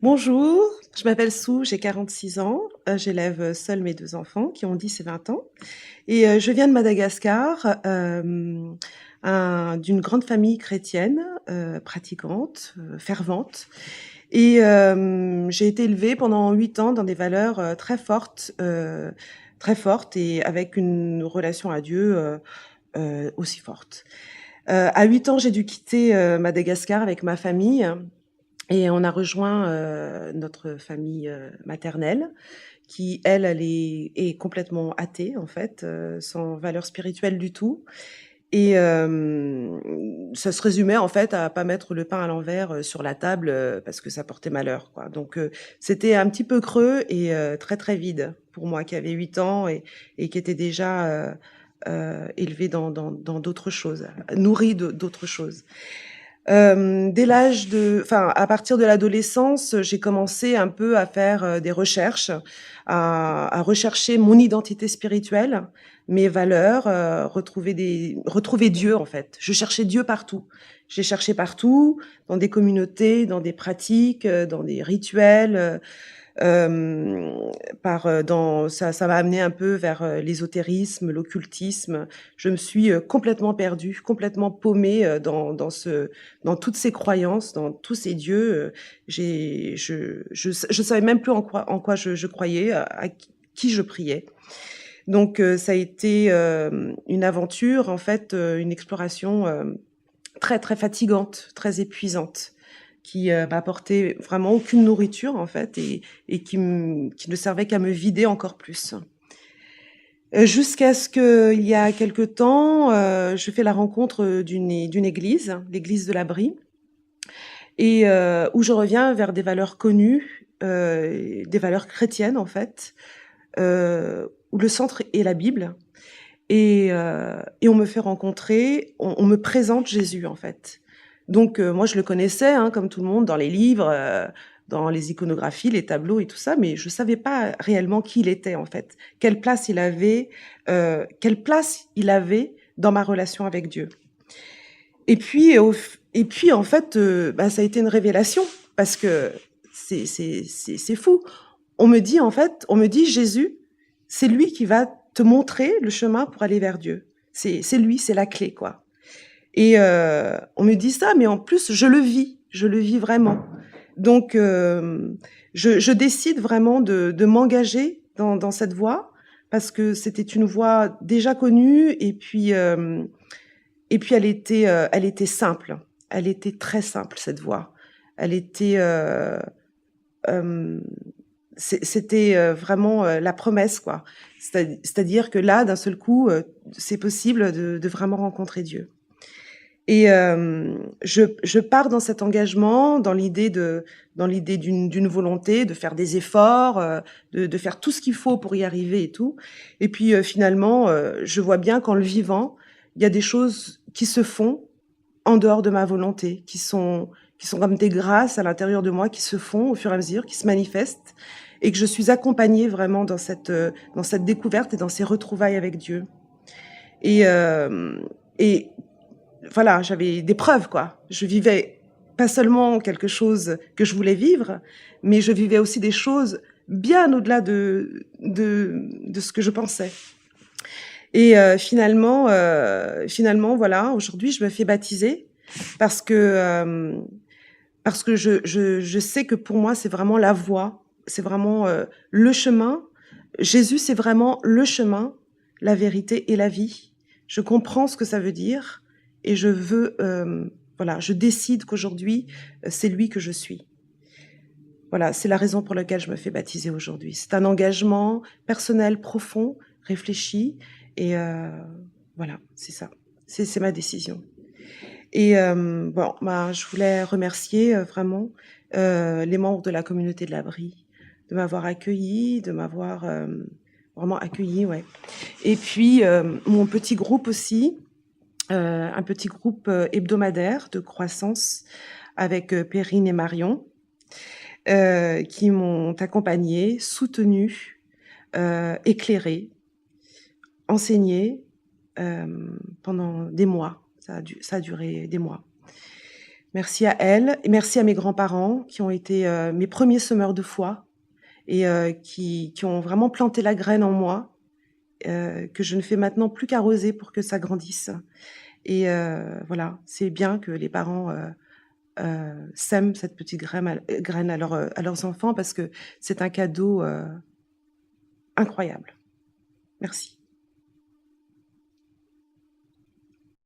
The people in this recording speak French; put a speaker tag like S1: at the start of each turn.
S1: Bonjour, je m'appelle Sue, j'ai 46 ans, j'élève seule mes 2 enfants qui ont 10 et 20 ans et je viens de Madagascar, d'une grande famille chrétienne, pratiquante, fervente et j'ai été élevée pendant 8 ans dans des valeurs, très fortes et avec une relation à Dieu, aussi forte. À 8 ans, j'ai dû quitter, Madagascar avec ma famille et on a rejoint, notre famille, maternelle qui elle est complètement athée en fait, sans valeur spirituelle du tout et ça se résumait en fait à pas mettre le pain à l'envers, sur la table, parce que ça portait malheur quoi. Donc c'était un petit peu creux et très, très vide pour moi qui avais 8 ans et qui était déjà, élevée dans d'autres choses, nourrie d'autres choses. Dès l'âge de enfin, à partir de l'adolescence, j'ai commencé un peu à faire, des recherches, à rechercher mon identité spirituelle, mes valeurs, retrouver Dieu, en fait. Je cherchais Dieu partout. J'ai cherché partout, dans des communautés, dans des pratiques, dans des rituels, Hem, dans ça m'a amené un peu vers, l'ésotérisme, l'occultisme. Je me suis, complètement perdue, complètement paumée, dans toutes ces croyances, dans tous ces dieux, j'ai je savais même plus en quoi je croyais, à qui je priais. Donc ça a été, une aventure, en fait, une exploration, très, très fatigante, très épuisante, qui, m'apportait vraiment aucune nourriture, en fait et qui ne servait qu'à me vider encore plus. Jusqu'à ce qu'il y a quelque temps, je fais la rencontre, d'une église, l'église de la Brie et où je reviens vers des valeurs connues, des valeurs chrétiennes, en fait, où le centre est la Bible et on me fait rencontrer, on me présente Jésus, en fait. Donc moi je le connaissais, hein, comme tout le monde dans les livres, dans les iconographies, les tableaux et tout ça, mais je savais pas réellement qui il était, en fait. Quelle place il avait dans ma relation avec Dieu. Et puis en fait, bah, ça a été une révélation parce que c'est fou. On me dit: «Jésus, c'est lui qui va te montrer le chemin pour aller vers Dieu. C'est lui, c'est la clé, quoi». Et on me dit ça, mais en plus je le vis vraiment. Donc je décide vraiment de m'engager dans cette voie parce que c'était une voie déjà connue et puis elle était simple. Elle était très simple cette voie. Elle était, hem, c'était, vraiment, la promesse quoi. C'est-à-dire que là, d'un seul coup, c'est possible de vraiment rencontrer Dieu. Et je pars dans cet engagement, dans l'idée d'une volonté de faire des efforts, de faire tout ce qu'il faut pour y arriver et tout. Et puis, finalement, je vois bien qu'en le vivant, il y a des choses qui se font en dehors de ma volonté, qui sont comme des grâces à l'intérieur de moi qui se font au fur et à mesure, qui se manifestent et que je suis accompagnée vraiment dans cette découverte et dans ces retrouvailles avec Dieu. Et et voilà, j'avais des preuves, quoi. Je vivais pas seulement quelque chose que je voulais vivre, mais je vivais aussi des choses bien au-delà de ce que je pensais. Et finalement, voilà, aujourd'hui, je me fais baptiser parce que, parce que je sais que pour moi, c'est vraiment la voie, c'est vraiment, le chemin. Jésus, c'est vraiment le chemin, la vérité et la vie. Je comprends ce que ça veut dire et je veux, voilà, je décide qu'aujourd'hui, c'est lui que je suis. Voilà, c'est la raison pour laquelle je me fais baptiser aujourd'hui. C'est un engagement personnel profond, réfléchi et voilà, c'est ça. C'est ma décision. Et bon, bah, je voulais remercier, vraiment, les membres de la communauté de l'Abri, de m'avoir accueillie, de m'avoir, vraiment accueillie, ouais. Et puis, mon petit groupe aussi, un petit groupe, hebdomadaire de croissance avec, Perrine et Marion, qui m'ont accompagnée, soutenue, éclairée, enseignée, pendant des mois. Ça a duré des mois. Merci à elle et merci à mes grands-parents qui ont été, mes premiers semeurs de foi et qui ont vraiment planté la graine en moi, que je ne fais maintenant plus qu'arroser pour que ça grandisse et voilà, c'est bien que les parents, sèment cette petite graine à leurs enfants parce que c'est un cadeau, incroyable. Merci.